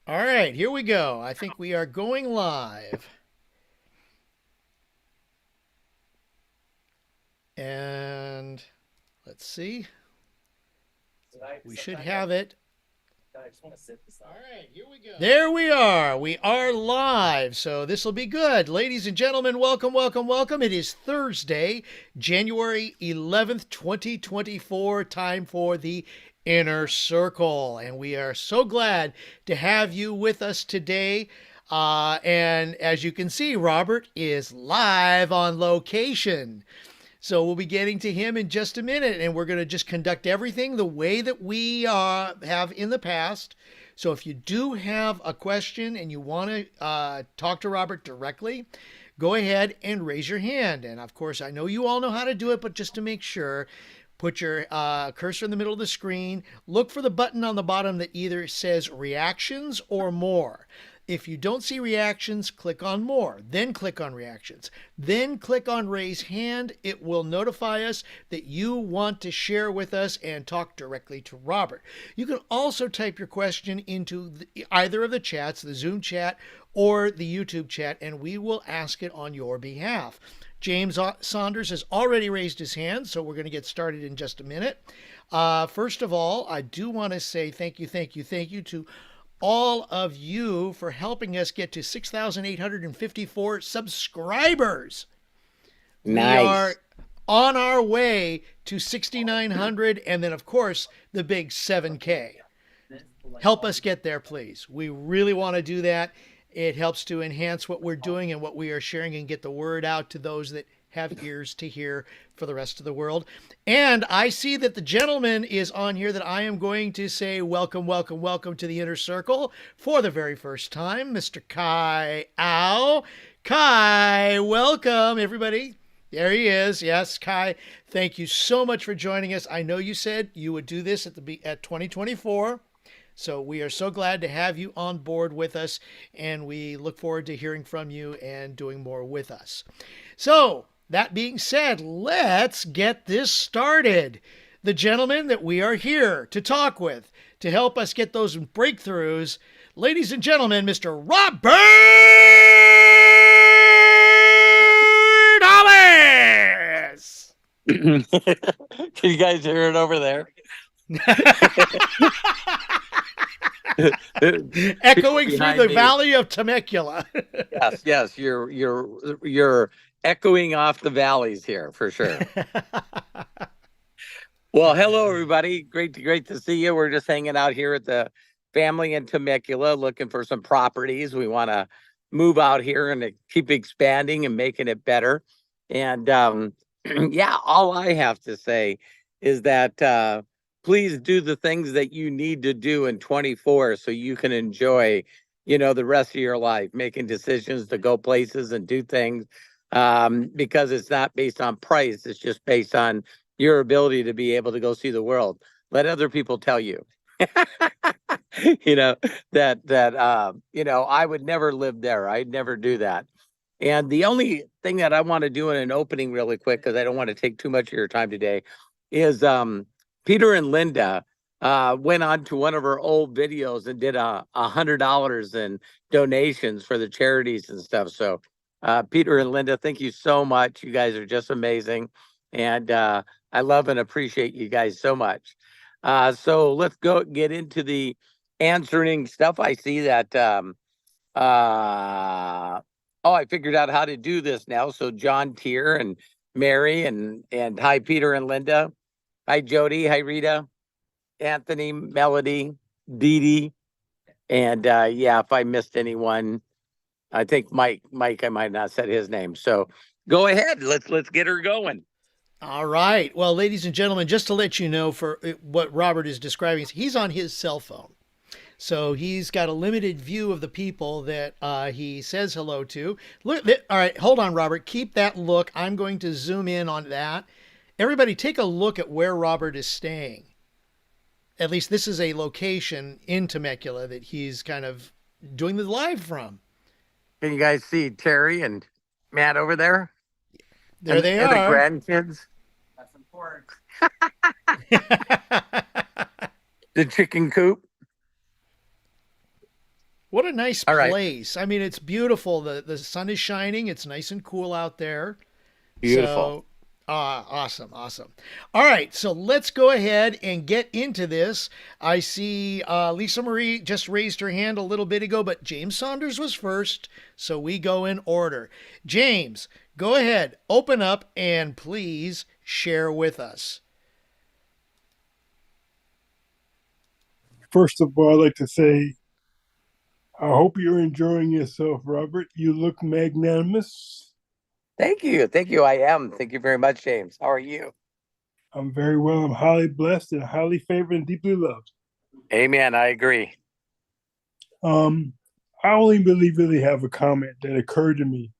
All right, here we go. I think we are going live. And let's see. We should have it. All right, here we go. There we are. We are live. So this will be good. Ladies and gentlemen, welcome, welcome, welcome. It is Thursday, January 11th, 2024. Time for the Inner Circle. And we are so glad to have you with us today. And as you can see, Robert is live on location. So we'll be getting to him in just a minute, and we're going to just conduct everything the way that we have in the past. So if you do have a question and you want to talk to Robert directly, go ahead and raise your hand. And of course, I know you all know how to do it, but just to make sure, put your cursor in the middle of the screen. Look for the button on the bottom that either says reactions or more. If you don't see reactions, click on more, then click on reactions, then click on raise hand. It will notify us that you want to share with us and talk directly to Robert. You can also type your question into either of the chats, the Zoom chat or the YouTube chat, and we will ask it on your behalf. James Saunders has already raised his hand, so we're going to get started in just a minute. First of all, I do want to say thank you, thank you, thank you to all of you for helping us get to 6,854 subscribers. We are Nice. on our way to 6,900 and then, of course, the big 7K. Help us get there, please. We really want to do that. It helps to enhance what we're doing and what we are sharing and get the word out to those that have ears to hear for the rest of the world. And I see that the gentleman is on here that I am going to say welcome, welcome, welcome to the Inner Circle for the very first time, Mr. Kai Au. Kai, welcome, everybody. There he is. Yes, Kai, thank you so much for joining us. I know you said you would do this at 2024. So we are so glad to have you on board with us, and we look forward to hearing from you and doing more with us. So, that being said, let's get this started. The gentleman that we are here to talk with to help us get those breakthroughs, ladies and gentlemen, Mr. Robert Hollis! Can you guys hear it over there? People Echoing through behind the me. valley of Temecula. Yes, yes, you're echoing off the valleys here for sure. Well, hello everybody. Great to see you. We're just hanging out here at the family in Temecula looking for some properties. We want to move out here and keep expanding and making it better. And yeah, all I have to say is that please do the things that you need to do in 24 so you can enjoy, the rest of your life, making decisions to go places and do things because it's not based on price. It's just based on your ability to be able to go see the world. Let other people tell you, you know, that I would never live there. I'd never do that. And the only thing that I want to do in an opening really quick, because I don't want to take too much of your time today, is Peter and Linda went on to one of her old videos and did $100 in donations for the charities and stuff. So Peter and Linda, thank you so much. You guys are just amazing. And I love and appreciate you guys so much. So let's go get into the answering stuff. I see that. Oh, I figured out how to do this now. So John Tier and Mary and hi Peter and Linda. Hi Jody. Hi Rita. Anthony, Melody, Dee Dee. And yeah, if I missed anyone, I think Mike, I might not said his name. So go ahead. Let's get her going. All right. Well, ladies and gentlemen, just to let you know for what Robert is describing, he's on his cell phone. So he's got a limited view of the people that he says hello to. Look, all right, hold on, Robert. Keep that look. I'm going to zoom in on that. Everybody, take a look at where Robert is staying. At least this is a location in Temecula that he's kind of doing the live from. Can you guys see Terry and Matt over there? There they And the are. grandkids? That's important. The chicken coop. What a nice All right. place. I mean, it's beautiful. The sun is shining. It's nice and cool out there. Beautiful. So, awesome, awesome. All right, so let's go ahead and get into this. I see Lisa Marie just raised her hand a little bit ago, but James Saunders was first, so we go in order. James, go ahead, open up, and please share with us. First of all, I'd like to say, I hope you're enjoying yourself, Robert. You look magnanimous. Thank you. Thank you. I am. Thank you very much, James. How are you? I'm very well. I'm highly blessed and highly favored and deeply loved. Amen. I agree. Um, I only really have a comment that occurred to me.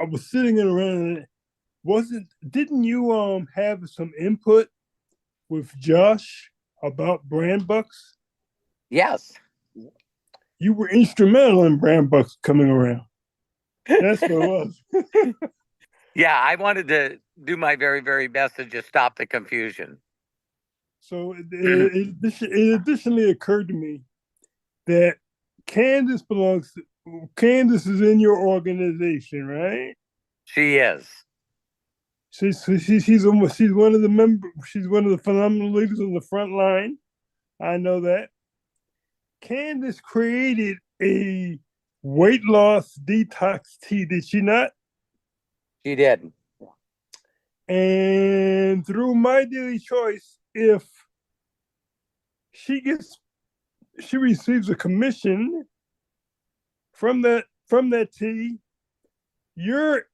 I was sitting around and didn't you have some input with Josh about brand bucks? Yes. You were instrumental in brand bucks coming around. That's what it was. Yeah, I wanted to do my very, very best to just stop the confusion. So it additionally occurred to me that Candace is in your organization, right? She is. She's one of the members. She's one of the phenomenal leaders on the front line. I know that. Candace created a weight loss detox tea, did she not? She did. And through my daily choice, if she receives a commission from that tea, your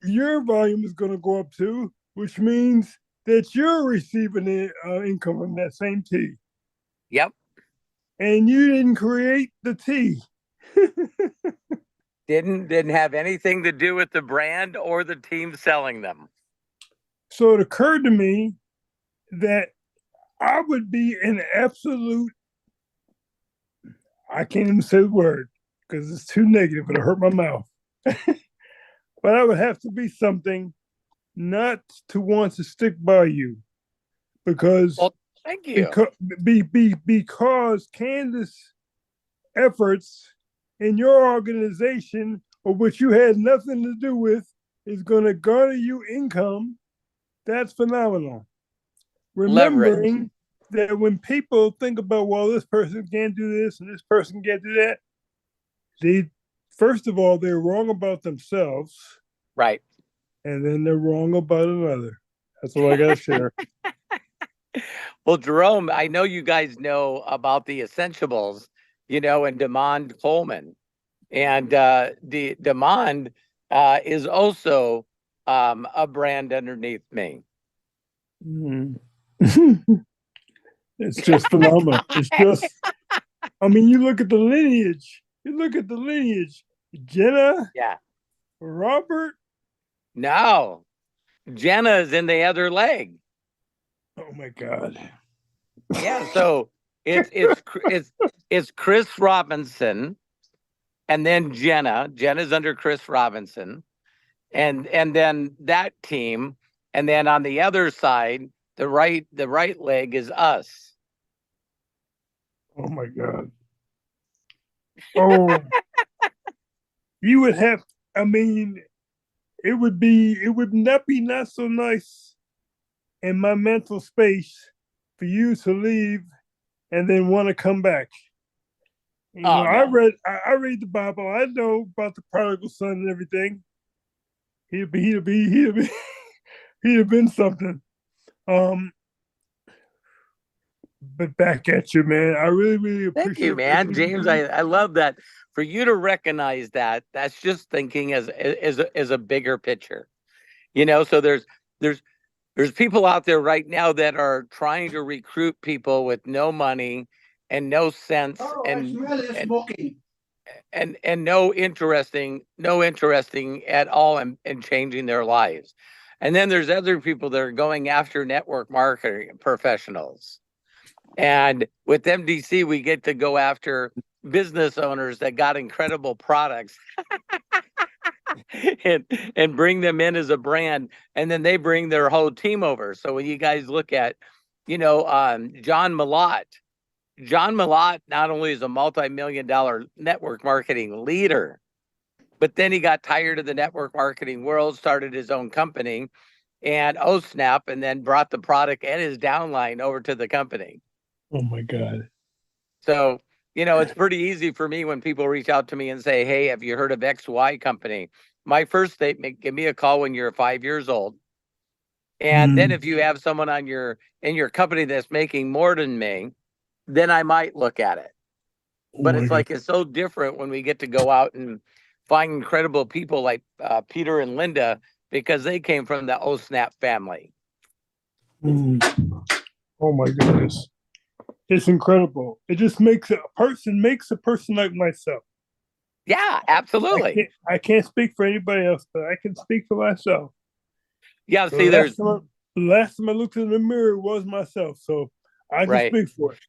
volume is going to go up too, which means that you're receiving income from that same tea. Yep. And you didn't create the tea. Didn't have anything to do with the brand or the team selling them. So it occurred to me that I would be an absolute, I can't even say the word because it's too negative, it'll hurt my mouth. But I would have to be something not to want to stick by you because thank you. Because Candace efforts in your organization, or which you had nothing to do with, is going to garner you income. That's phenomenal. Remembering that when people think about, well, this person can't do this and this person can't do that, they first of all, they're wrong about themselves. Right. And then they're wrong about another. That's all I got to share. Well, Jerome, I know you guys know about the Essentiables, and Demond Coleman. And the Demond is also a brand underneath me. Mm. It's just phenomenal. It's just, I mean, you look at the lineage. Jenna. Yeah. Robert. No. Jenna is in the other leg. Oh my God. Yeah. So it's Chris Robinson, and then Jenna. Jenna's under Chris Robinson, and then that team, and then on the other side, the right leg is us. Oh my God. Oh, you would have. I mean, it would not be not so nice in my mental space for you to leave and then want to come back. No. I read the Bible. I know about the prodigal son and everything. He'd have been something. But back at you, man. I really, really appreciate it. Thank you, man. James, I love that. For you to recognize that, that's just thinking as a bigger picture. So there's people out there right now that are trying to recruit people with no money and no sense and no interesting at all in changing their lives. And then there's other people that are going after network marketing professionals. And with MDC, we get to go after business owners that got incredible products and bring them in as a brand. And then they bring their whole team over. So when you guys look at, John Malott, John Malott not only is a multi-million-dollar network marketing leader, but then he got tired of the network marketing world, started his own company, and oh snap, and then brought the product and his downline over to the company. Oh my God. So, it's pretty easy for me when people reach out to me and say, hey, have you heard of XY company? My first statement, give me a call when you're 5 years old. And then if you have someone in your company that's making more than me, then I might look at it. But it's like, it's so different when we get to go out and find incredible people like Peter and Linda, because they came from the Oh Snap family. Oh my goodness. It's incredible. It just makes a person like myself. Yeah, absolutely. I can't speak for anybody else, but I can speak for myself. Yeah, see, there's the last time I looked in the mirror was myself, so I can speak for it.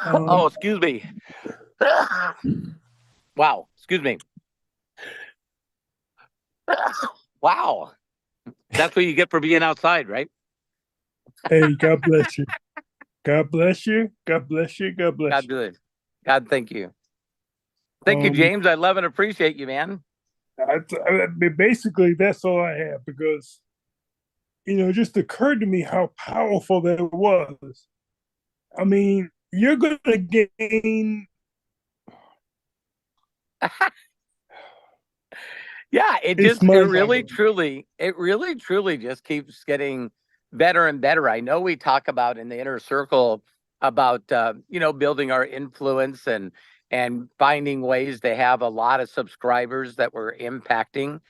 Oh, excuse me. Wow, excuse me. Wow. That's what you get for being outside, right? Hey, God bless you. God bless you. God bless you. God bless you. God bless. God, thank you. Thank you, James. I love and appreciate you, man. Basically, that's all I have, because it just occurred to me how powerful that was. I mean, you're going to gain. Yeah, it really truly just keeps getting better and better. I know we talk about in the inner circle about building our influence and finding ways to have a lot of subscribers that we're impacting.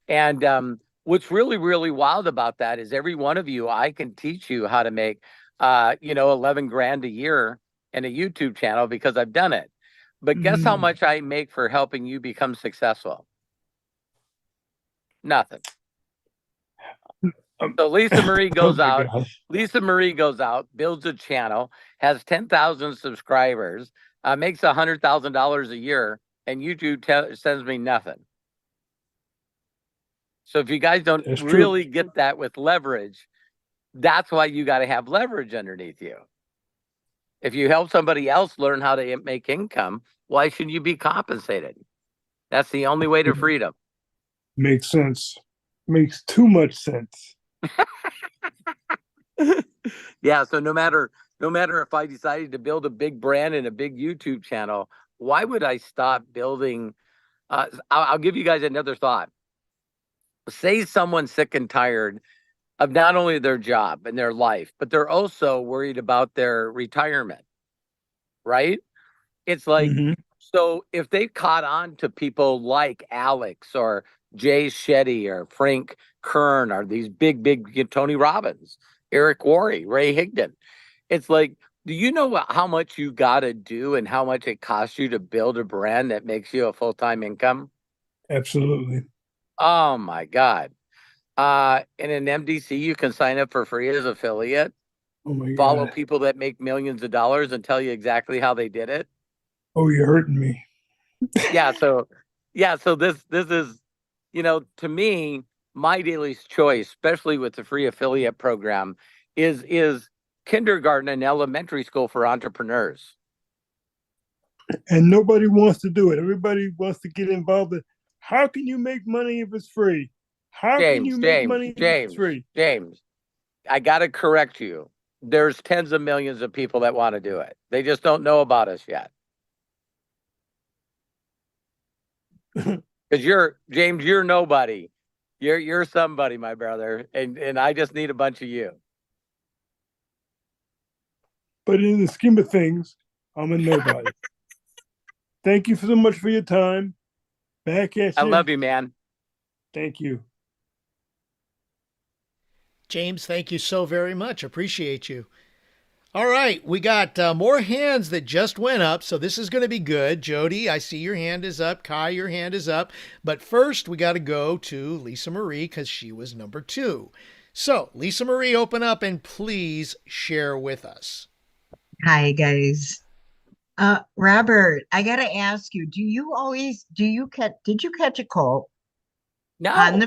And what's really, really wild about that is every one of you, I can teach you how to make 11 grand a year in a YouTube channel because I've done it. But guess how much I make for helping you become successful? Nothing. So Lisa Marie goes out. Lisa Marie goes out, builds a channel, has 10,000 subscribers, makes $100,000 a year, and YouTube sends me nothing. So if you guys don't really get that with leverage, that's why you got to have leverage underneath you. If you help somebody else learn how to make income, why shouldn't you be compensated? That's the only way to freedom. Makes sense. Makes too much sense. Yeah. So no matter if I decided to build a big brand and a big YouTube channel, why would I stop building? I'll give you guys another thought. Say someone's sick and tired of not only their job and their life, but they're also worried about their retirement, right? It's like, so if they caught on to people like Alex or Jay Shetty or Frank Kern or these big Tony Robbins, Eric Worre, Ray Higdon, it's like, do you know how much you got to do and how much it costs you to build a brand that makes you a full-time income? Absolutely. Oh my God. In an MDC, you can sign up for free as affiliate. Oh my God. Follow people that make millions of dollars and tell you exactly how they did it. Oh, you're hurting me. Yeah. So this is, to me, my daily choice, especially with the free affiliate program, is kindergarten and elementary school for entrepreneurs. And nobody wants to do it. Everybody wants to get involved. How can you make money if it's free? How can you make money if it's free? James, I got to correct you. There's tens of millions of people that want to do it. They just don't know about us yet. Because James, you're nobody. You're somebody, my brother, and I just need a bunch of you. But in the scheme of things, I'm a nobody. Thank you so much for your time. Back at you. I love you, man. Thank you. James, thank you so very much. Appreciate you. All right, we got more hands that just went up, so this is going to be good. Jody, I see your hand is up. Kai, your hand is up. But first, we got to go to Lisa Marie because she was number 2. So, Lisa Marie, open up and please share with us. Hi, guys. Robert, I got to ask you, did you catch a cold? No.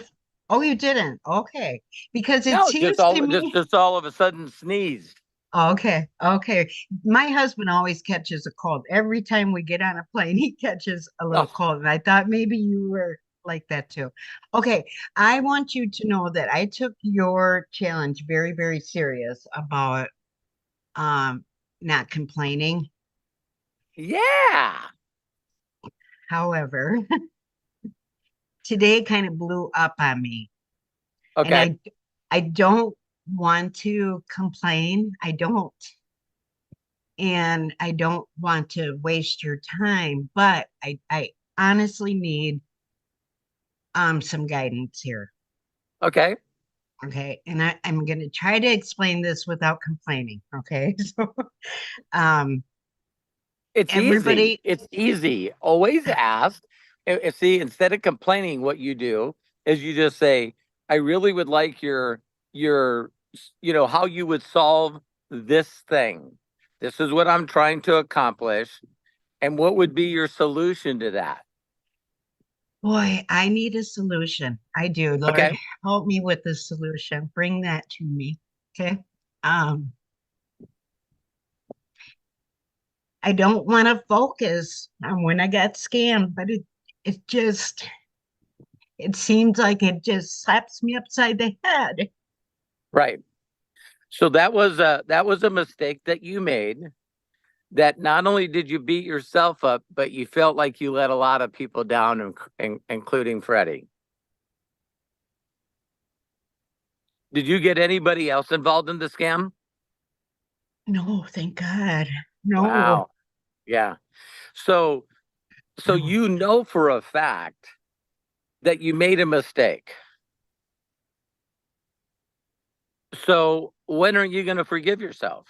Oh, you didn't? Okay. Because it seems to me. Just all of a sudden sneezed. Okay, okay. My husband always catches a cold. Every time we get on a plane, he catches a little Oh, cold. And I thought maybe you were like that too. Okay, I want you to know that I took your challenge very, very serious about um not complaining. yeah. However, today kind of blew up on me. And Okay. I don't want to complain. I don't. And I don't want to waste your time, but I honestly need some guidance here. Okay. Okay. And I'm gonna try to explain this without complaining. Okay. So um It's easy. everybody It's easy. Always ask. See, instead of complaining, what you do is you just say, I really would like your how you would solve this thing. This is what I'm trying to accomplish. And what would be your solution to that? boy, I need a solution. I do. Okay. Lord, help me with the solution. Bring that to me. Okay. Um I don't want to focus on when I got scammed, but it just it seems like it just slaps me upside the head. Right. So that was a mistake that you made. That not only did you beat yourself up, but you felt like you let a lot of people down, including Freddie. Did you get anybody else involved in the scam? No, thank God. No, Wow. Yeah. So so no. you know for a fact that you made a mistake. So when are you going to forgive yourself?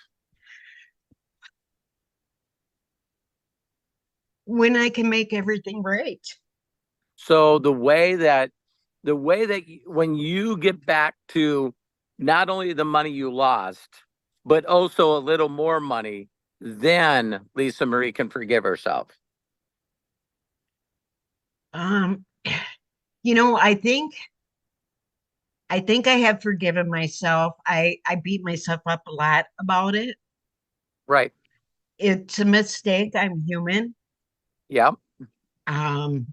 When I can make everything right. So when you get back to not only the money you lost, but also a little more money, then Lisa Marie can forgive herself. Um, I think I have forgiven myself. I beat myself up a lot about it. Right. It's a mistake. I'm human. Yeah. Um,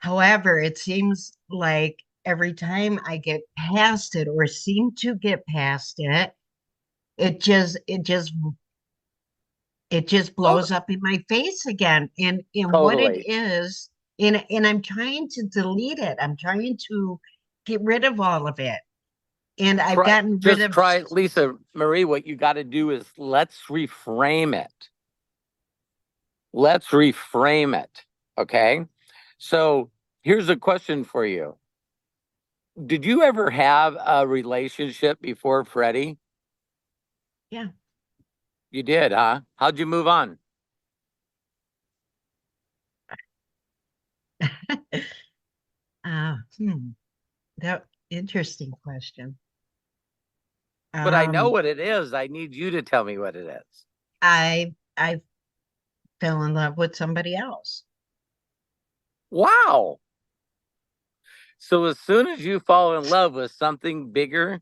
However, it seems like every time I get past it or seem to get past it, it just Oh, blows up in my face again. And what it totally. is, and I'm trying to delete it. I'm trying to get rid of all of it. And I've Try gotten rid just of try Lisa Marie, what you got to do is let's reframe it. Let's reframe it. Okay. So here's a question for you. Did you ever have a relationship before Freddie? yeah. You did, huh? How'd you move on? Hmm. That interesting question. But I know Um, what it is. I need you to tell me what it is. I fell in love with somebody else. Wow. So as soon as you fall in love with something bigger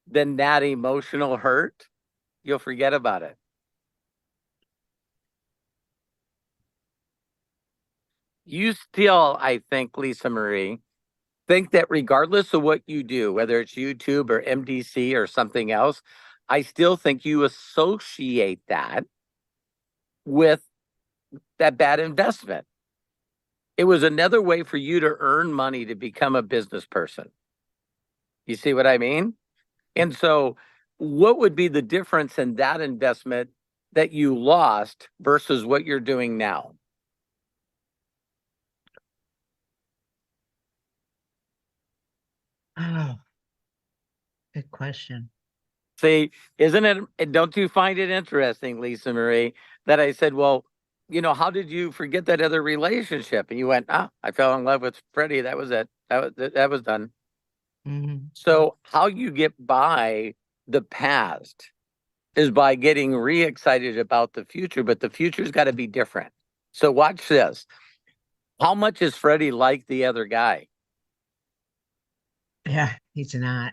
than that emotional hurt, you'll forget about it. You still, I think, Lisa Marie, think that regardless of what you do, whether it's YouTube or MDC or something else, I still think you associate that with that bad investment. It was another way for you to earn money to become a business person. You see what I mean? And so, what would be the difference in that investment that you lost versus what you're doing now? Oh, good question. See, isn't it? Don't you find it interesting, Lisa Marie, that I said, well, how did you forget that other relationship? And you went, I fell in love with Freddie. That was it. That was done. Mhm. So, how you get by the past is by getting re-excited about the future, but the future's got to be different. So, watch this. How much is Freddie like the other guy? Yeah, he's not.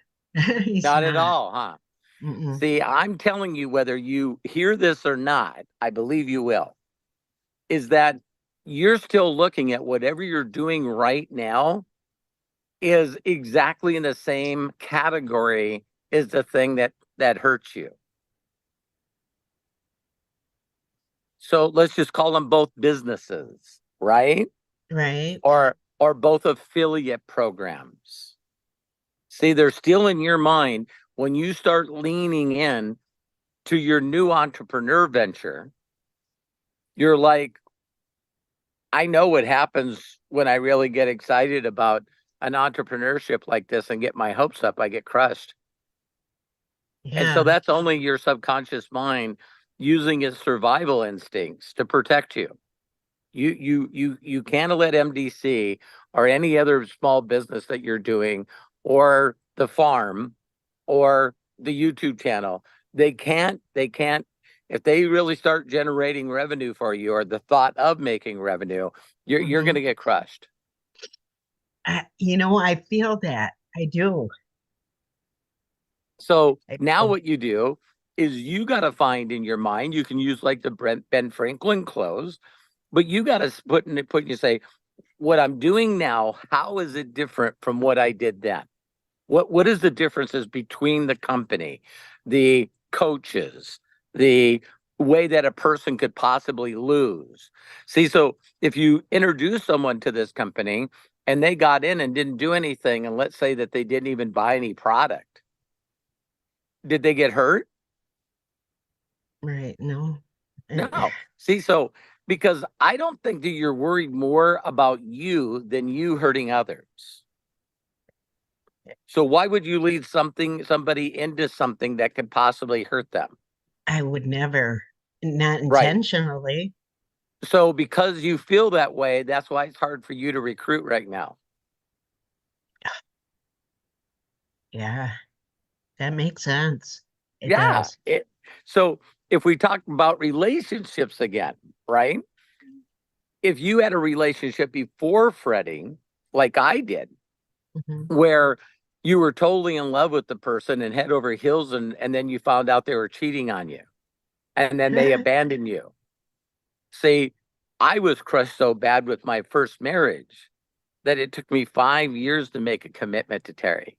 He's Not at not. all, huh? Mm-mm. See, I'm telling you, whether you hear this or not, I believe you will, is that you're still looking at whatever you're doing right now is exactly in the same category as the thing that hurts you. So let's just call them both businesses, right? Right. Or both affiliate programs. See, they're still in your mind when you start leaning in to your new entrepreneur venture. You're like, I know what happens when I really get excited about an entrepreneurship like this and get my hopes up, I get crushed. And so Yeah. that's only your subconscious mind using its survival instincts to protect you. You can't let MDC or any other small business that you're doing or the farm or the YouTube channel. They can't if they really start generating revenue for you or the thought of making revenue, you're Mhm. going to get crushed. I feel that. I do. So I now do. what you do is you got to find in your mind, you can use like the Ben Franklin close, but you got to put you say, what I'm doing now, how is it different from what I did then? What is the differences between the company, the coaches, the way that a person could possibly lose? See, so if you introduce someone to this company and they got in and didn't do anything, and let's say that they didn't even buy any product, did they get hurt? Right. No. No. See, so because I don't think that you're worried more about you than you hurting others. So why would you lead somebody into something that could possibly hurt them? I would never, not Right. intentionally. So because you feel that way, that's why it's hard for you to recruit right now. Yeah, that makes sense. It Yeah. does. So if we talk about relationships again, right? If you had a relationship before fretting, like I did, Mhm. where you were totally in love with the person and head over heels, and then you found out they were cheating on you and then they abandoned you. See, I was crushed so bad with my first marriage that it took me 5 years to make a commitment to Terry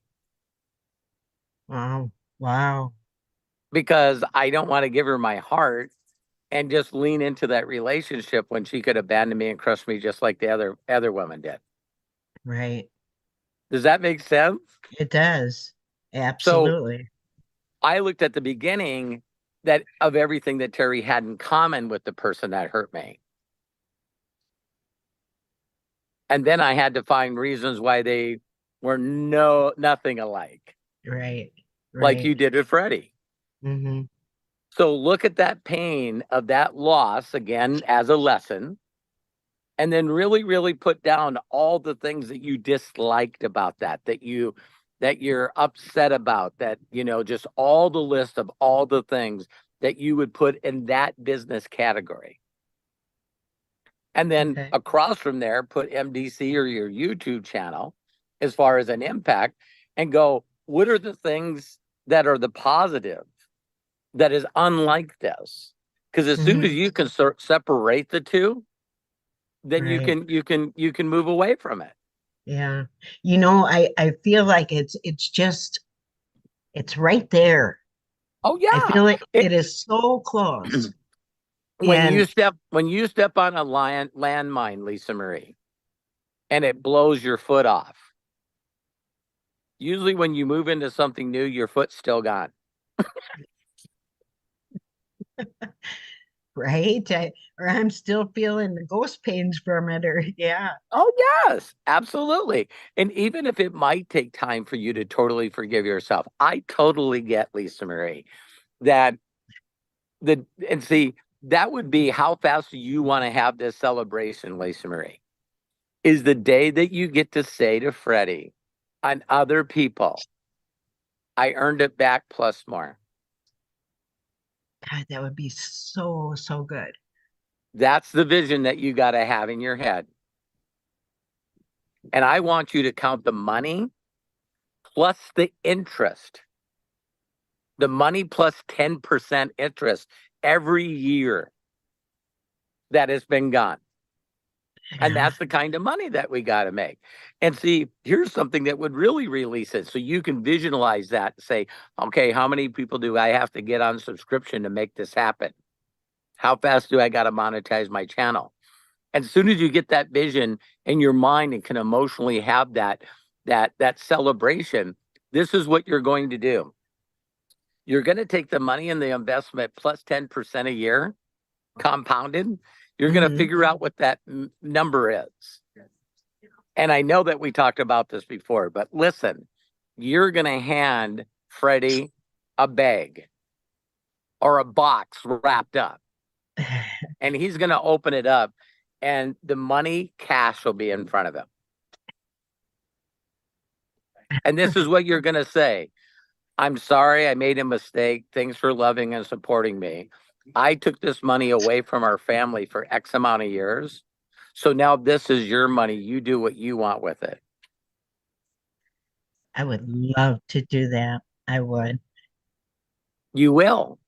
Wow. Wow. because I don't want to give her my heart and just lean into that relationship when she could abandon me and crush me just like the other women did. Right. Does that make sense? It does. So Absolutely. I looked at the beginning that of everything that Terry had in common with the person that hurt me. And then I had to find reasons why they were nothing alike, Right. like Right. you did with Freddie. Hmm. So look at that pain of that loss again as a lesson, and then really, really put down all the things that you disliked about that you're upset about, that just all the list of all the things that you would put in that business category. And then Okay. across from there, put MDC or your YouTube channel as far as an impact and go, what are the things that are the positive that is unlike this? Because as soon as Hmm. you can separate the two, then you Right. can you can move away from it. Yeah. I feel like it's right there. Oh I yeah. feel like It, it is so close. when And you step on a landmine, Lisa Marie, and it blows your foot off. Usually when you move into something new, your foot's still gone. right, or I'm still feeling the ghost pains from it, or yeah. Oh, yes, absolutely. And even if it might take time for you to totally forgive yourself, I totally get, Lisa Marie, that and see, that would be how fast do you want to have this celebration, Lisa Marie? Is the day that you get to say to Freddie and other people, I earned it back plus more. God, that would be so, so good. That's the vision that you got to have in your head. And I want you to count the money plus the interest The money plus 10% interest every year that has been gone. And Yeah. that's the kind of money that we got to make. And see, here's something that would really release it. So you can visualize that and say, okay, how many people do I have to get on subscription to make this happen? How fast do I got to monetize my channel? And as soon as you get that vision in your mind and can emotionally have that celebration, this is what you're going to do. You're going to take the money in the investment plus 10% a year, compounded. You're going to figure out what that number is. And I know that we talked about this before, but listen, you're going to hand Freddie a bag or a box wrapped up, and he's going to open it up, and the money, cash will be in front of him. And this is what you're going to say. I'm sorry, I made a mistake. Thanks for loving and supporting me. I took this money away from our family for X amount of years. So now this is your money. You do what you want with it. I would love to do that. I would. You will.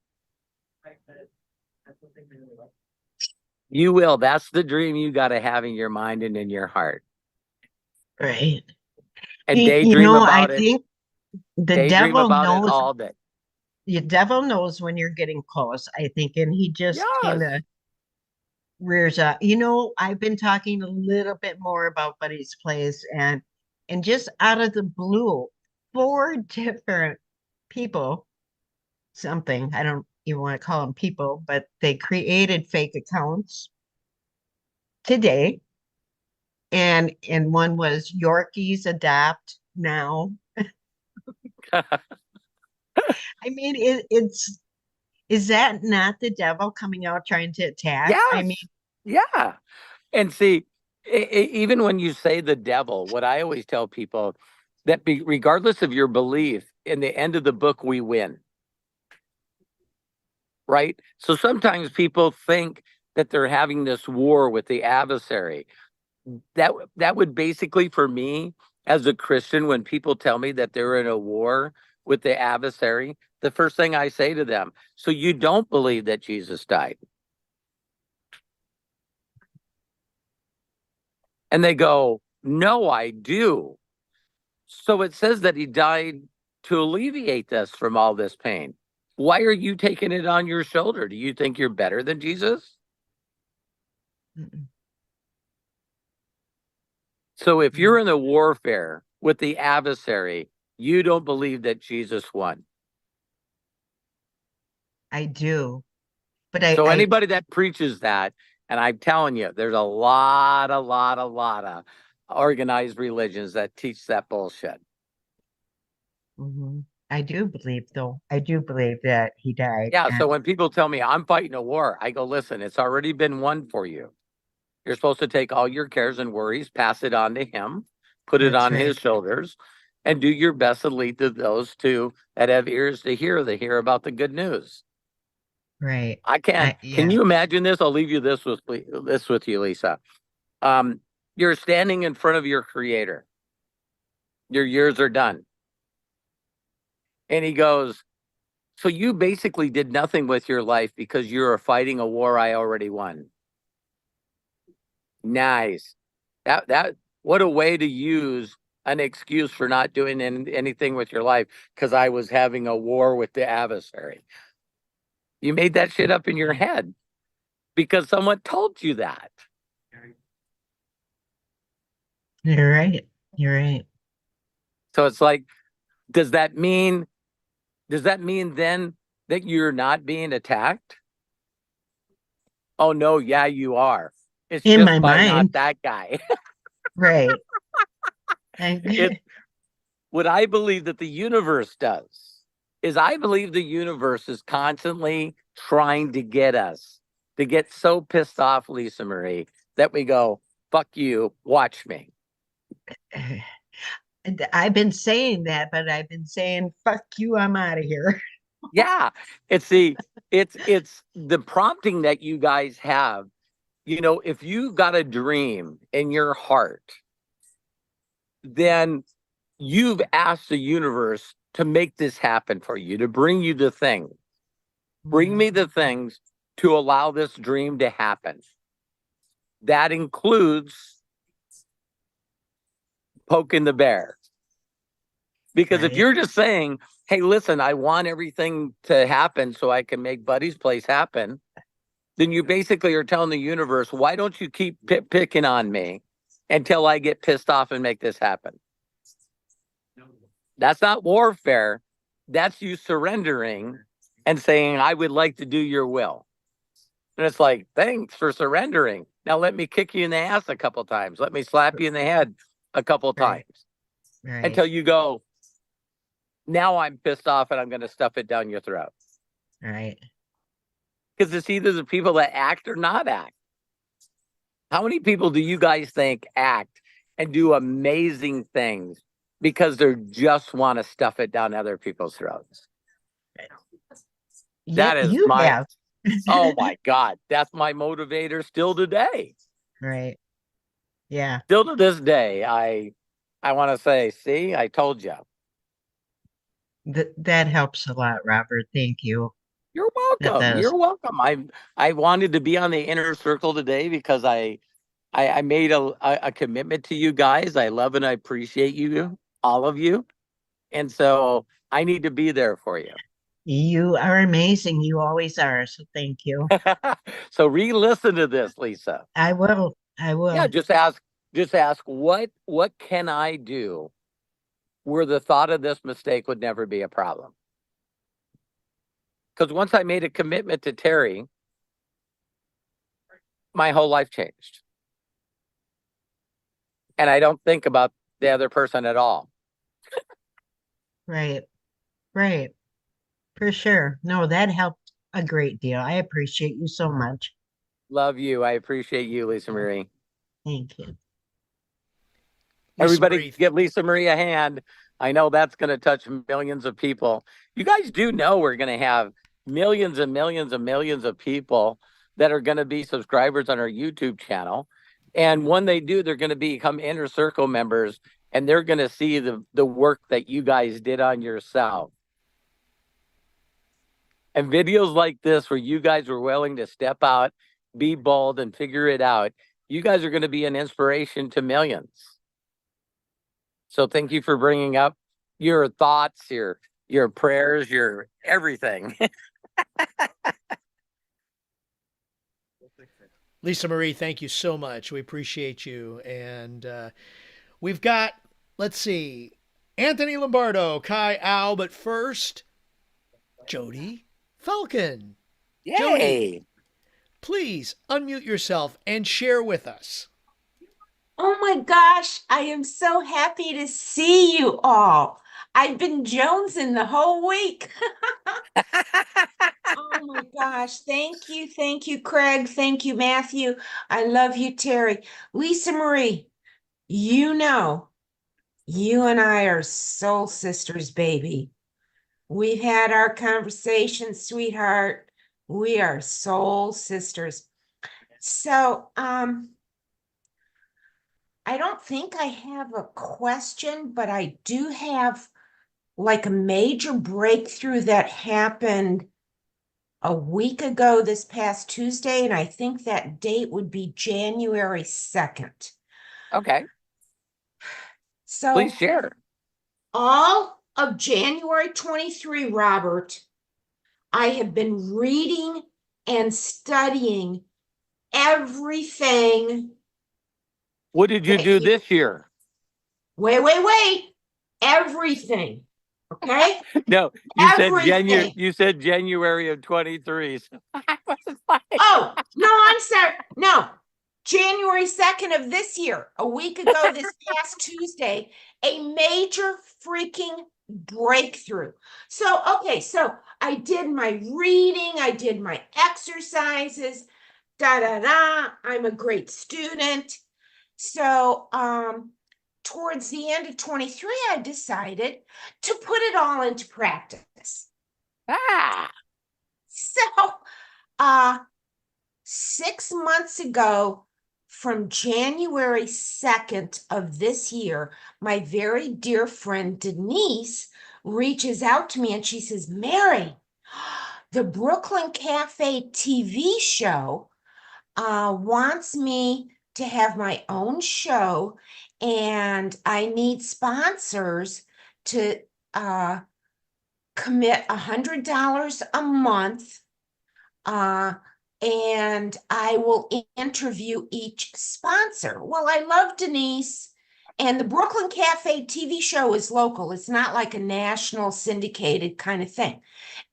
You will. That's the dream you got to have in your mind and in your heart. Right. And You daydream know, I about it. think the Daydream devil about it knows, all day. the devil knows when you're getting close, I think, and he just kind Yes. of rears up. You know, I've been talking a little bit more about Buddy's Place, and just out of the blue, 4 different people, something, I don't even want to call them people, but they created fake accounts today. And one was Yorkies Adapt Now. I mean, it's is that not the devil coming out trying to attack? I mean, Yes. Yeah. And see, even when you say the devil, what I always tell people that regardless of your belief, in the end of the book, we win. Right? So sometimes people think that they're having this war with the adversary. That would basically, for me as a Christian, when people tell me that they're in a war with the adversary, the first thing I say to them, so you don't believe that Jesus died? And they go, no, I do. So it says that he died to alleviate us from all this pain. Why are you taking it on your shoulder? Do you think you're better than Jesus? mm-mm. So if you're in a warfare with the adversary, you don't believe that Jesus won. I do. But So I anybody that preaches that, and I'm telling you, there's a lot of organized religions that teach that bullshit. mhm. I do believe though. I do believe that he died. Yeah. And So when people tell me I'm fighting a war, I go, listen, it's already been won for you. You're supposed to take all your cares and worries, pass it on to him, put it that's on right. his shoulders, and do your best to lead to those two that have ears to hear about the good news. Right. I can't. Can Yeah. you imagine this? I'll leave you this with you, Lisa. You're standing in front of your creator. Your years are done. And he goes, so you basically did nothing with your life because you're fighting a war I already won. Nice. That what a way to use an excuse for not doing anything with your life because I was having a war with the adversary. You made that shit up in your head because someone told you that. You're right. You're right. So it's like, does that mean then that you're not being attacked? Oh no, yeah, you are. It's In my just by not mind. that guy. Right. It what I believe that the universe does is I believe the universe is constantly trying to get us to get so pissed off, Lisa Marie, that we go, fuck you, watch me. I've been saying that, but I've been saying, fuck you, I'm out of here. Yeah. It's the prompting that you guys have. You know, if you got a dream in your heart, then you've asked the universe to make this happen for you, to bring you the thing. Bring me the things to allow this dream to happen. That includes poking the bear. Because if you're just saying, hey, listen, I want everything to happen so I can make Buddy's place happen, then you basically are telling the universe, why don't you keep picking on me until I get pissed off and make this happen? That's not warfare. That's you surrendering and saying, I would like to do your will. And it's like, thanks for surrendering. Now let me kick you in the ass a couple times. Let me slap you in the head a couple times until you go, now I'm pissed off and I'm going to stuff it down your throat. Right. Because it's either the people that act or not act. How many people do you guys think act and do amazing things because they just want to stuff it down other people's throats? That is you have. Oh my God, that's my motivator still today. Right. Yeah. Still to this day, I want to say, see, I told you. That helps a lot, Robert. Thank you. You're welcome. You're welcome. I wanted to be on the inner circle today because I made a commitment to you guys. I love and I appreciate you, all of you. And so I need to be there for you. You are amazing. You always are. So thank you. So re-listen to this, Lisa. I will. Yeah, just ask what can I do where the thought of this mistake would never be a problem? Because once I made a commitment to Terry, my whole life changed. And I don't think about the other person at all. Right. Right. For sure. No, that helped a great deal. I appreciate you so much. Love you. I appreciate you, Lisa Marie. Thank you. Everybody give Lisa Marie a hand. I know that's going to touch millions of people. You guys do know we're going to have millions and millions and millions of people that are going to be subscribers on our YouTube channel. And when they do, they're going to become inner circle members and they're going to see the work that you guys did on yourself. And videos like this where you guys were willing to step out, be bold, and figure it out, you guys are going to be an inspiration to millions. So thank you for bringing up your thoughts, your prayers, your everything. Lisa Marie, thank you so much. We appreciate you. And we've got, let's see, Anthony Lombardo, Kai Al, but first, Jody Falcon. Yay! Jody, please unmute yourself and share with us. Oh my gosh, I am so happy to see you all. I've been jonesing the whole week. Oh my gosh, thank you, Craig. Thank you, Matthew. I love you, Terry. Lisa Marie, you know, you and I are soul sisters, baby. We've had our conversation, sweetheart. We are soul sisters. So, I don't think I have a question, but I do have like a major breakthrough that happened a week ago this past Tuesday, and I think that date would be January 2nd. Okay. So please share. All of January 23, Robert, I have been reading and studying everything. What did you do this year? Wait. Everything. Okay? No, you said January of 23. So I was like, oh, no, I'm sorry. No. January 2nd of this year, a week ago, this past Tuesday, a major freaking breakthrough. So I did my reading, I did my exercises, I'm a great student. So, towards the end of 23, I decided to put it all into practice. So, 6 months ago, from January 2nd of this year, my very dear friend Denise reaches out to me and she says, Mary, the Brooklyn Cafe TV show wants me to have my own show, and I need sponsors to commit $100 a month, and I will interview each sponsor. Well, I love Denise, and the Brooklyn Cafe TV show is local. It's not like a national syndicated kind of thing.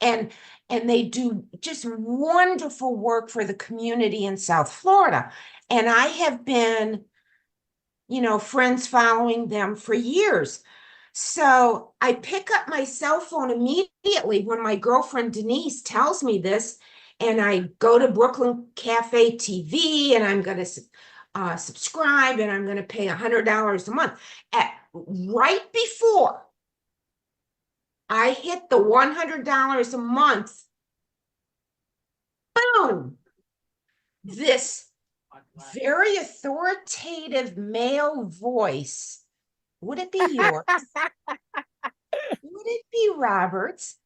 And they do just wonderful work for the community in South Florida. And I have been, friends following them for years. So I pick up my cell phone immediately when my girlfriend Denise tells me this, and I go to Brooklyn Cafe TV, and I'm going to subscribe, and I'm going to pay $100 a month. Right before I hit the $100 a month, boom, this very authoritative male voice. Would it be yours? Would it be Robert's?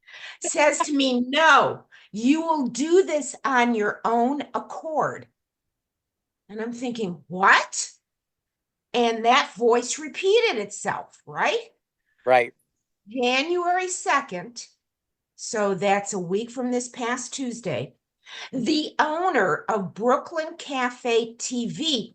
Says to me, no, you will do this on your own accord. And I'm thinking, what? And that voice repeated itself, right? Right. January 2nd, so that's a week from this past Tuesday, the owner of Brooklyn Cafe TV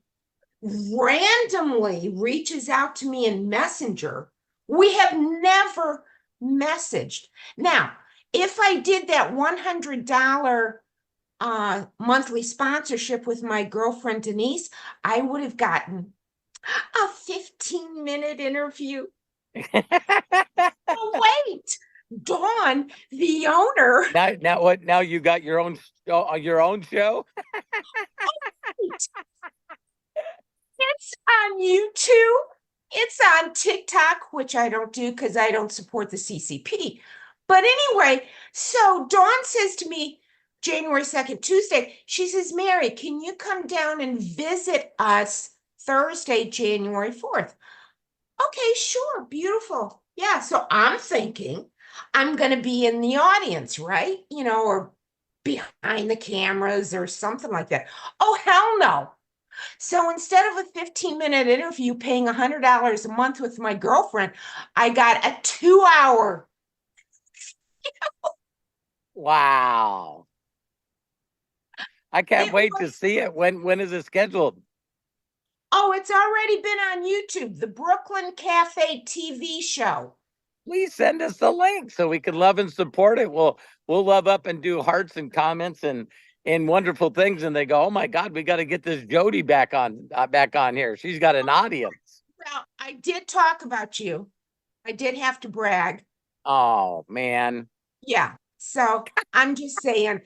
randomly reaches out to me in Messenger. We have never messaged. Now, if I did that $100 monthly sponsorship with my girlfriend Denise, I would have gotten a 15-minute interview. Oh, wait, Dawn, the owner. Now what? Now you got your own show? It's on YouTube. It's on TikTok, which I don't do because I don't support the CCP. But anyway, so Dawn says to me, January 2nd, Tuesday, she says, Mary, can you come down and visit us Thursday, January 4th? Okay, sure, beautiful. Yeah, so I'm thinking I'm going to be in the audience, right? Or behind the cameras or something like that. Oh, hell no. So instead of a 15-minute interview paying $100 a month with my girlfriend, I got a 2-hour. Wow. I can't wait to see it. When is it scheduled? Oh, it's already been on YouTube, the Brooklyn Cafe TV show. Please send us the link so we can love and support it. We'll love up and do hearts and comments and wonderful things. And they go, oh my God, we got to get this Jody back on here. She's got an audience. Well, I did talk about you. I did have to brag. Oh man. Yeah. So I'm just saying.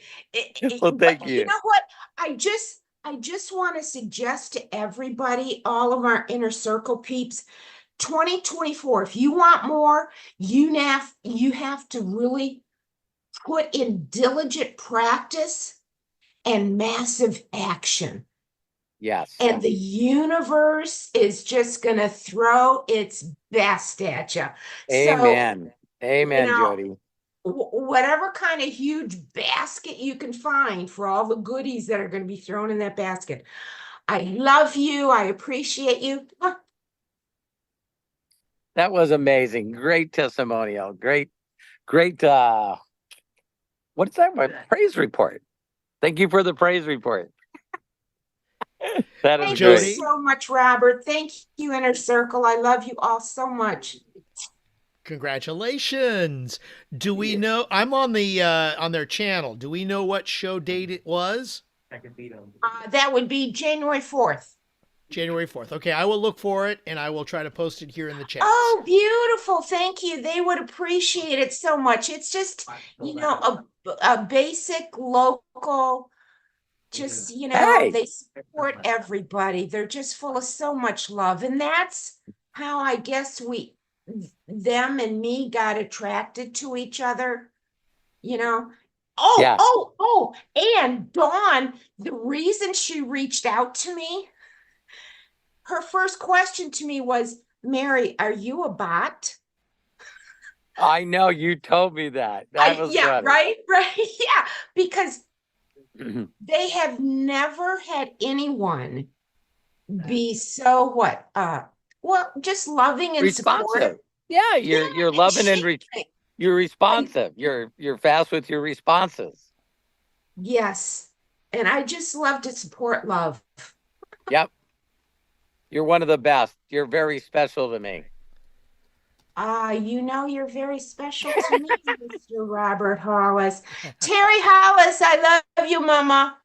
Well, thank you. You know what? I just want to suggest to everybody, all of our inner circle peeps, 2024, if you want more, you have to really put in diligent practice and massive action. Yes. And the universe is just going to throw its best at you. Amen. So, Amen, Jody. Whatever kind of huge basket you can find for all the goodies that are going to be thrown in that basket. I love you. I appreciate you. That was amazing. Great testimonial. Great. What's that word? Praise report. Thank you for the praise report. That is Thank Jody. you so much, Robert. Thank you, Inner Circle. I love you all so much. Congratulations. Do we know? I'm on their channel. Do we know what show date it was? That would be January 4th. January 4th. Okay, I will look for it and I will try to post it here in the chat. Oh, beautiful. Thank you. They would appreciate it so much. It's just, a basic local, just, Hey. They support everybody. They're just full of so much love. And that's how I guess them and me got attracted to each other, Oh, Yes. oh, and Dawn, the reason she reached out to me, her first question to me was, Mary, are you a bot? I know you told me that. That was Yeah, funny. right, yeah, because they have never had anyone be so what? Well, just loving and supportive. Responsive. Yeah, you're loving and you're responsive. You're fast with your responses. Yes, and I just love to support love. Yep. You're one of the best. You're very special to me. You know you're very special to me, Mr. Robert Hollis. Terry Hollis, I love you, Mama.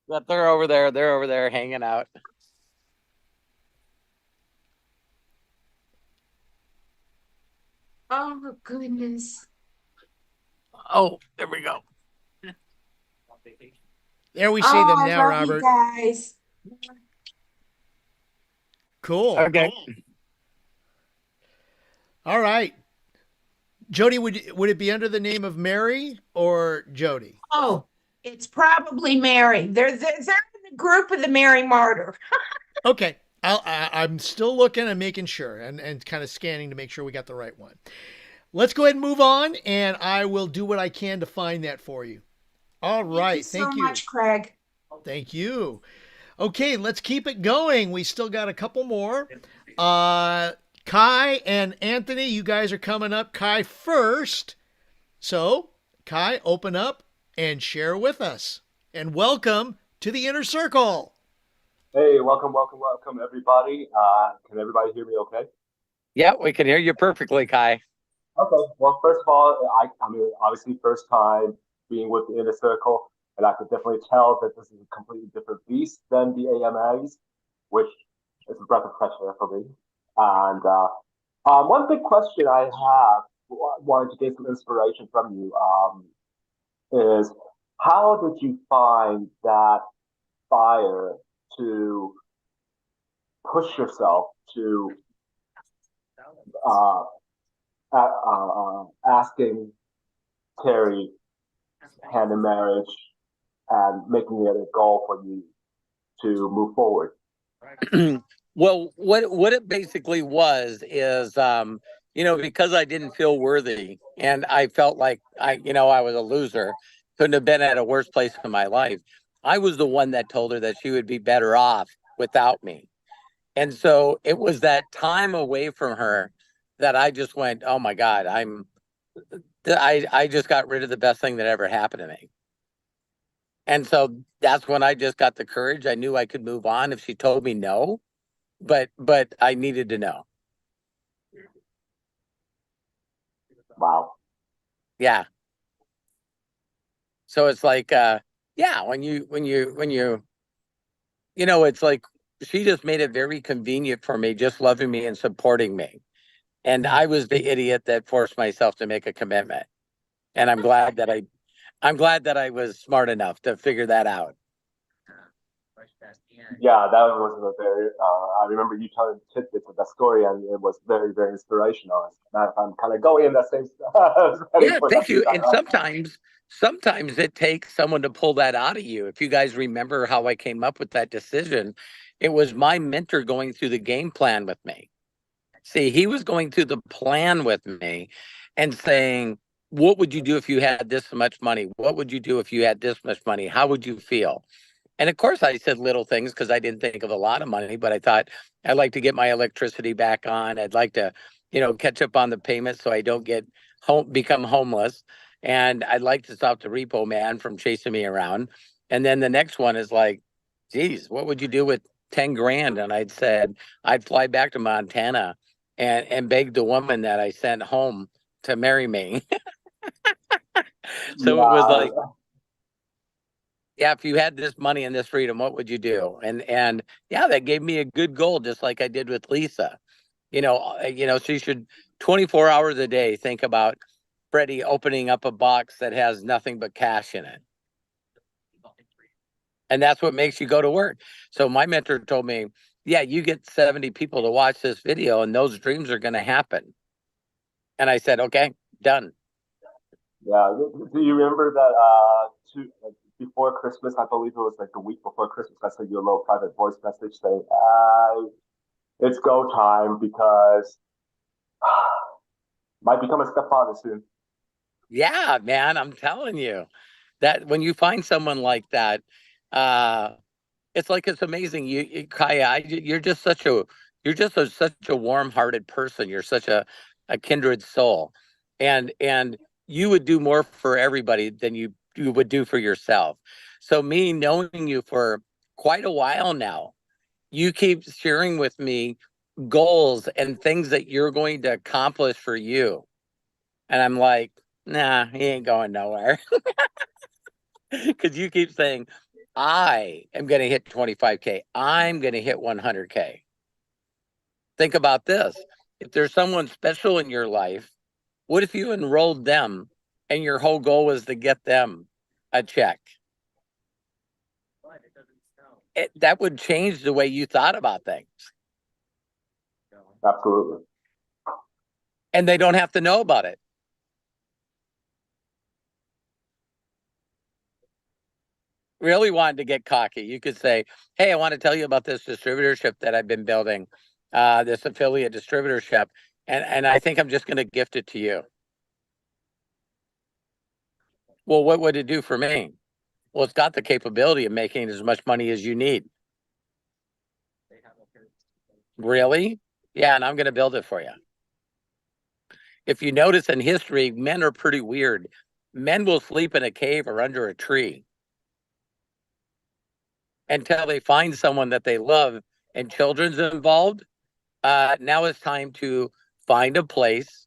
But they're over there. They're over there hanging out. Oh goodness. Oh, there we go. There we see them I now, love Robert. you guys. Cool. Okay. All right. Jody, would it be under the name of Mary or Jody? Oh, it's probably Mary. They're in the group of the Mary Martyr. Okay. I'm still looking and making sure and kind of scanning to make sure we got the right one. Let's go ahead and move on, and I will do what I can to find that for you. All right. Thank you so much, Craig. Thank you. Okay, let's keep it going. We still got a couple more. Kai and Anthony, you guys are coming up. Kai first. So, Kai, open up and share with us. And welcome to the Inner Circle. Hey, welcome, everybody. Can everybody hear me okay? Yeah, we can hear you perfectly, Kai. Okay. Well, first of all, I mean, obviously, first time being with the Inner Circle, and I could definitely tell that this is a completely different beast than the AMAs, which is a breath of fresh air for me. And one big question I have, wanted to get some inspiration from you, is how did you find that fire to push yourself to asking Terry hand in marriage and making it a goal for you to move forward? Well, what it basically was is, because I didn't feel worthy and I felt like I was a loser, couldn't have been at a worse place in my life. I was the one that told her that she would be better off without me. And so it was that time away from her that I just went, oh my God, I just got rid of the best thing that ever happened to me. And so that's when I just got the courage. I knew I could move on if she told me no, but I needed to know. Wow. Yeah. So it's like, when you, it's like she just made it very convenient for me, just loving me and supporting me. And I was the idiot that forced myself to make a commitment. And I'm glad that I was smart enough to figure that out. Yeah, that was a very. I remember you telling tidbits of that story, and it was very, very inspirational. I'm kind of going in that same. Yeah, thank you. And sometimes it takes someone to pull that out of you. If you guys remember how I came up with that decision, it was my mentor going through the game plan with me. See, he was going through the plan with me and saying, what would you do if you had this much money? What would you do if you had this much money? How would you feel? And of course, I said little things because I didn't think of a lot of money, but I thought I'd like to get my electricity back on. I'd like to, catch up on the payments so I don't become homeless. And I'd like to stop the repo man from chasing me around. And then the next one is like, geez, what would you do with 10 grand? And I'd said, I'd fly back to Montana and beg the woman that I sent home to marry me. So it was like, yeah, if you had this money and this freedom, what would you do? And yeah, that gave me a good goal, just like I did with Lisa. She should 24 hours a day think about Freddie opening up a box that has nothing but cash in it. And that's what makes you go to work. So my mentor told me, yeah, you get 70 people to watch this video and those dreams are going to happen. And I said, okay, done. Yeah. Do you remember that before Christmas, I believe it was like a week before Christmas, I sent you a little private voice message saying, it's go time because Might become a stepfather soon. Yeah, man, I'm telling you that when you find someone like that, it's like it's amazing. Kaya, you're just such a warm-hearted person. You're such a kindred soul, and you would do more for everybody than you would do for yourself. So me knowing you for quite a while now, you keep sharing with me goals and things that you're going to accomplish for you, and I'm like, nah, he ain't going nowhere. Because you keep saying, I am going to hit 25K. I'm going to hit 100K. Think about this. If there's someone special in your life, what if you enrolled them and your whole goal was to get them a check? That would change the way you thought about things. Absolutely. And they don't have to know about it. Really wanted to get cocky, you could say, hey, I want to tell you about this distributorship that I've been building, this affiliate distributorship, and I think I'm just going to gift it to you. Well, what would it do for me? Well, it's got the capability of making as much money as you need. Really? Yeah, and I'm going to build it for you. If you notice in history, men are pretty weird. Men will sleep in a cave or under a tree until they find someone that they love and children's involved. Now it's time to find a place,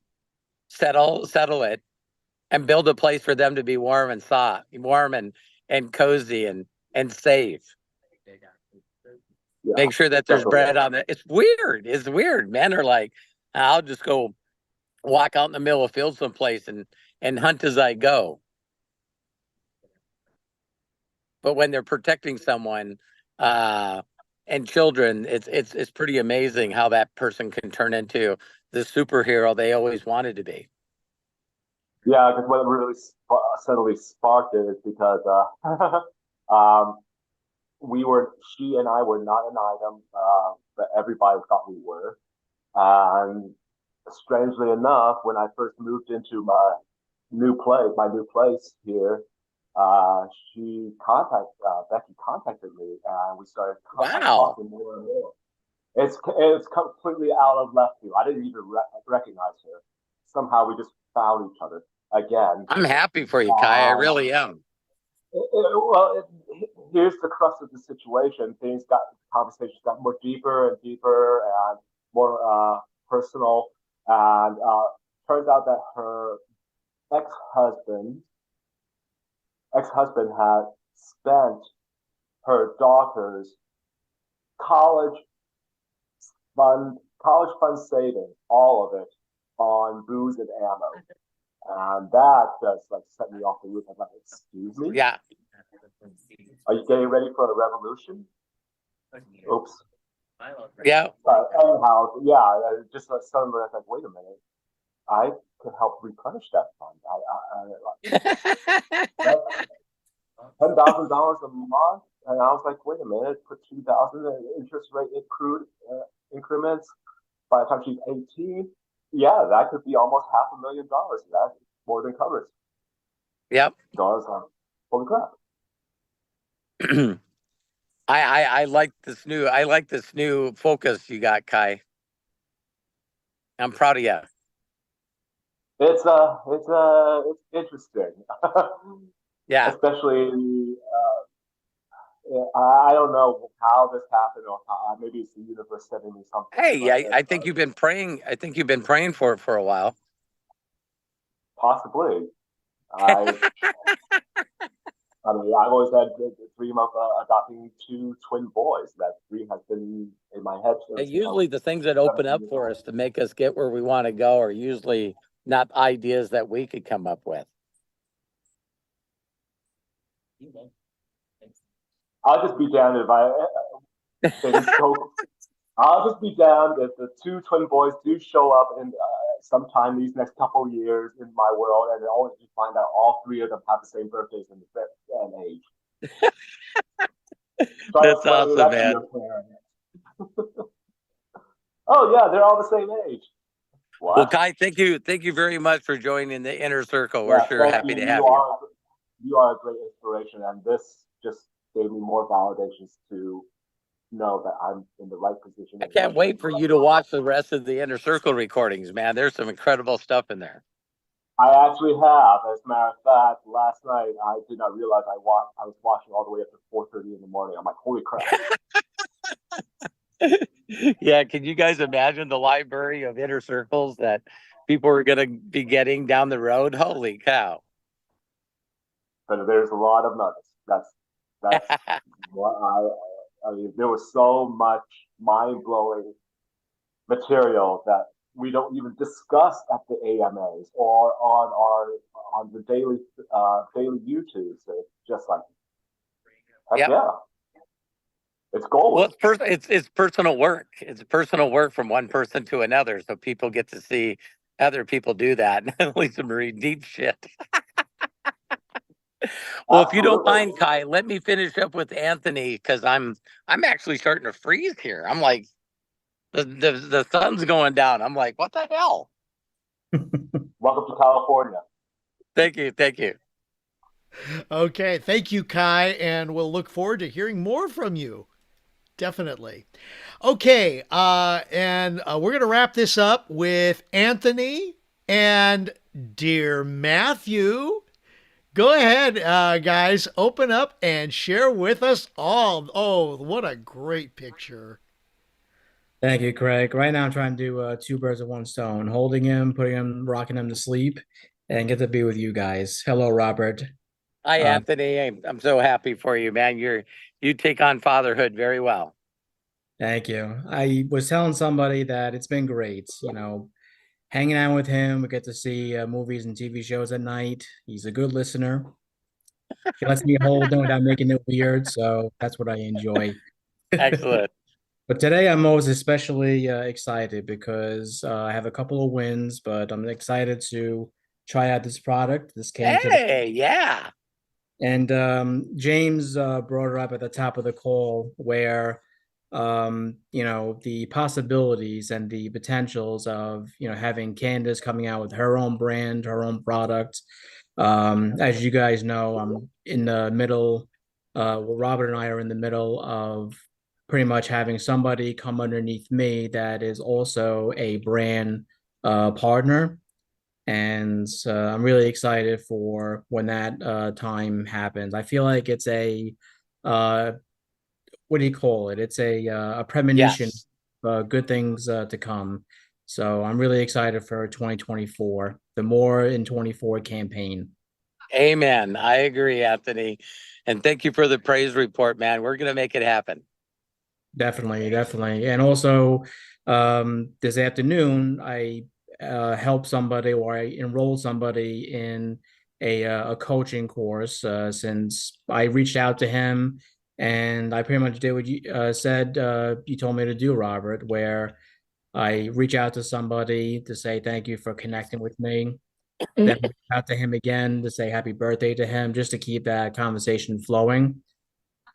settle it, and build a place for them to be warm and soft, warm and cozy and safe. Yeah, Make sure that there's definitely. bread on it. It's weird. It's weird. Men are like, I'll just go walk out in the middle of a field someplace and hunt as I go. But when they're protecting someone and children, it's pretty amazing how that person can turn into the superhero they always wanted to be. Yeah, because what really suddenly sparked it is because she and I were not an item, but everybody thought we were. And strangely enough, when I first moved into my new place here, Becky contacted me, and we started Wow. talking more and more. It's completely out of left field. I didn't even recognize her. Somehow we just found each other again. I'm happy for you, Kai. I really am. Here's the crux of the situation. Conversations got more deeper and deeper and more personal. And turns out that her ex-husband ex-husband had spent her daughter's college college fund savings, all of it, on booze and ammo. And that just like set me off the roof. I'm like, excuse me? Yeah. Are you getting ready for a revolution? Oops. Yeah. Anyhow, yeah, just suddenly I was like, wait a minute. I could help replenish that fund. $10,000 a month, and I was like, wait a minute, put 2,000 interest rate accrued increments. By the time she's 18, yeah, that could be almost $500,000. That more than covers. Yep. So I was like, holy crap. I like this new focus you got, Kai. I'm proud of you. It's interesting. Yeah. Especially, I don't know how this happened, or maybe it's the universe sending me something. Hey, I think you've been praying. I think you've been praying for it for a while. Possibly. I mean, I've always had the dream of adopting 2 twin boys. That dream has been in my head. Usually the things that open up for us to make us get where we want to go are usually not ideas that we could come up with. I'll just be damned if I'll just be damned if the 2 twin boys do show up in sometime these next couple of years in my world, and then only to find out all 3 of them have the same birthdays and the same age. That's awesome, man. Oh yeah, they're all the same age. What? Well, Kai, thank you very much for joining the inner circle. We're Yeah, sure thank happy you. to have you. You are a great inspiration, and this just gave me more validations to know that I'm in the right position. I can't wait for you to watch the rest of the inner circle recordings, man. There's some incredible stuff in there. I actually have. As a matter of fact, last night I did not realize I was watching all the way up to 4:30 in the morning. I'm like, holy crap! Yeah, can you guys imagine the library of inner circles that people are going to be getting down the road? Holy cow! But there's a lot of nuggets. That's what I mean. There was so much mind blowing material that we don't even discuss at the AMAs or on the daily YouTubes. So it's just like, heck Yep. yeah, it's gold. Well, it's personal work. It's personal work from one person to another, so people get to see other people do that and leave some really deep shit. Well, if you don't mind, Kai, let me finish up with Anthony because I'm actually starting to freeze here. I'm like, the sun's going down. I'm like, what the hell? Welcome to California. Thank you, thank you. Okay, thank you, Kai, and we'll look forward to hearing more from you. Definitely. Okay, and we're going to wrap this up with Anthony and dear Matthew. Go ahead, guys, open up and share with us all. Oh, what a great picture. Thank you, Craig. Right now, I'm trying to do two birds with one stone, holding him, putting him, rocking him to sleep, and get to be with you guys. Hello, Robert. Hi, Anthony. I'm so happy for you, man. You take on fatherhood very well. Thank you. I was telling somebody that it's been great, hanging out with him. We get to see movies and TV shows at night. He's a good listener. He lets me hold him without making it weird, so that's what I enjoy. Excellent. But today I'm always especially excited because I have a couple of wins, but I'm excited to try out this product. This came today. Hey, yeah. And James brought it up at the top of the call where, the possibilities and the potentials of, having Candace coming out with her own brand, her own product. As you guys know, I'm in the middle, Robert and I are in the middle of pretty much having somebody come underneath me that is also a brand partner. And I'm really excited for when that time happens. I feel like it's a uh, what do you call it? It's a premonition Yes. of good things to come. So I'm really excited for 2024, the More in 24 campaign. Amen. I agree, Anthony. And thank you for the praise report, man. We're going to make it happen. Definitely, definitely. And also, this afternoon, I helped somebody or I enrolled somebody in a coaching course since I reached out to him and I pretty much did what you said you told me to do, Robert, where I reach out to somebody to say thank you for connecting with me. Then reach out to him again to say happy birthday to him, just to keep that conversation flowing.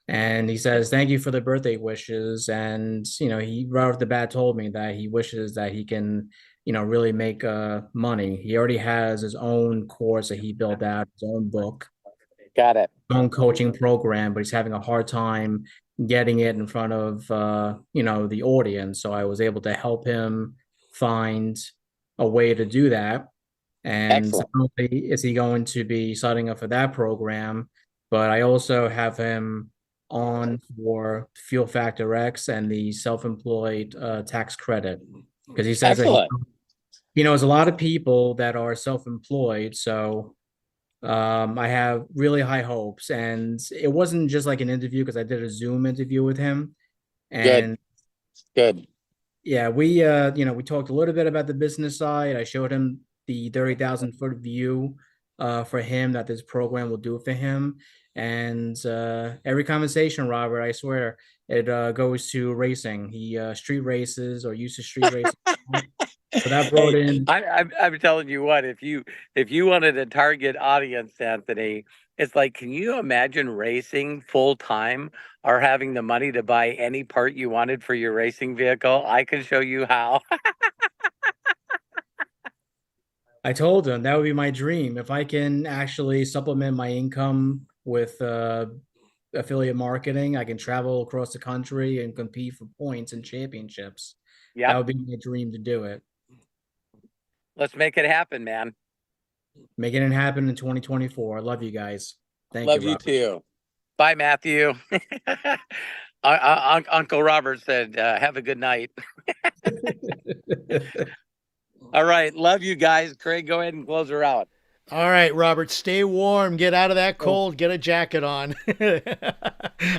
And he says, thank you for the birthday wishes. And, he right off the bat told me that he wishes that he can, really make money. He already has his own course that he built out, his own book, Got it. own coaching program, but he's having a hard time getting it in front of, the audience. So I was able to help him find a way to do that. And Excellent. not only is he going to be signing up for that program, but I also have him on for Fuel Factor X and the self-employed tax credit because he says that Excellent. he knows a lot of people that are self-employed. So I have really high hopes, and it wasn't just like an interview because I did a Zoom interview with him, and Good. yeah, we we talked a little bit about the business side. I showed him the 30,000-foot view for him that this program will do for him. And every conversation, Robert, I swear, it goes to racing. He street races or used to street racing. So that brought in. I'm telling you what, if you wanted a target audience, Anthony, it's like, can you imagine racing full time or having the money to buy any part you wanted for your racing vehicle? I can show you how. I told him that would be my dream. If I can actually supplement my income with affiliate marketing, I can travel across the country and compete for points and championships. That Yep. would be my dream to do it. Let's make it happen, man. Making it happen in 2024. I love you guys. Thank Love you, you Robert. too. Bye, Matthew. Uncle Robert said, have a good night. All right. Love you guys. Craig, go ahead and close her out. All right, Robert, stay warm. Get out of that cold. Get a jacket on.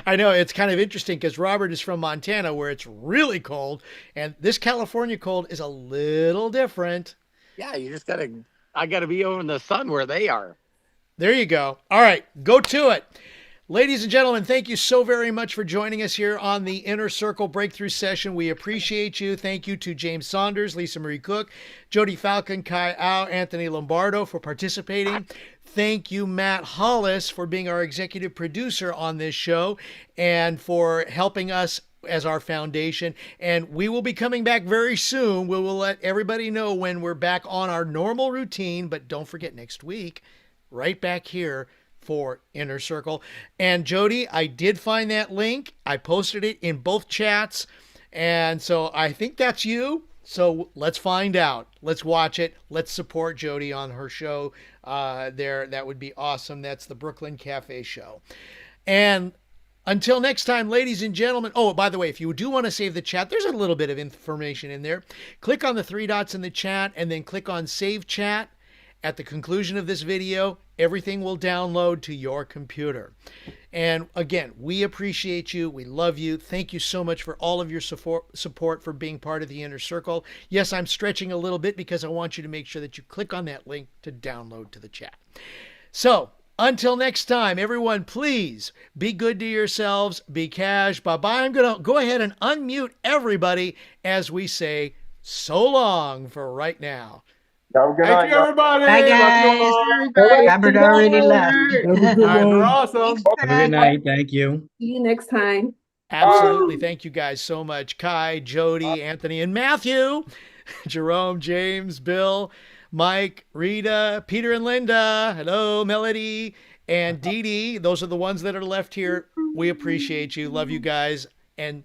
I know it's kind of interesting because Robert is from Montana where it's really cold, and this California cold is a little different. Yeah, I gotta be over in the sun where they are. There you go. All right, go to it. Ladies and gentlemen, thank you so very much for joining us here on the Inner Circle Breakthrough Session. We appreciate you. Thank you to James Saunders, Lisa Marie Cook, Jody Falcon, Kai Au, Anthony Lombardo for participating. Thank you, Matt Hollis, for being our executive producer on this show and for helping us as our foundation. And we will be coming back very soon. We will let everybody know when we're back on our normal routine. But don't forget, next week, right back here for Inner Circle. And Jody, I did find that link. I posted it in both chats. And so I think that's you. So let's find out. Let's watch it. Let's support Jody on her show there. That would be awesome. That's the Brooklyn Cafe Show. And until next time, ladies and gentlemen. Oh, by the way, if you do want to save the chat, there's a little bit of information in there. Click on the 3 dots in the chat and then click on Save Chat. At the conclusion of this video, everything will download to your computer. And again, we appreciate you. We love you. Thank you so much for all of your support for being part of the Inner Circle. Yes, I'm stretching a little bit because I want you to make sure that you click on that link to download to the chat. So until next time, everyone, please be good to yourselves. Be cash. Bye-bye. I'm going to go ahead and unmute everybody as we say so long for right now. Have a good Thank night, you, everybody. Bye, guys. Robert already left. Have a good Guys, one. we're awesome. Have a good night. Thank you. See you next time. Absolutely. Thank you guys so much. Kai, Jody, Anthony, and Matthew, Jerome, James, Bill, Mike, Rita, Peter, and Linda. Hello, Melody, and Dee Dee. Those are the ones that are left here. We appreciate you. Love you guys. And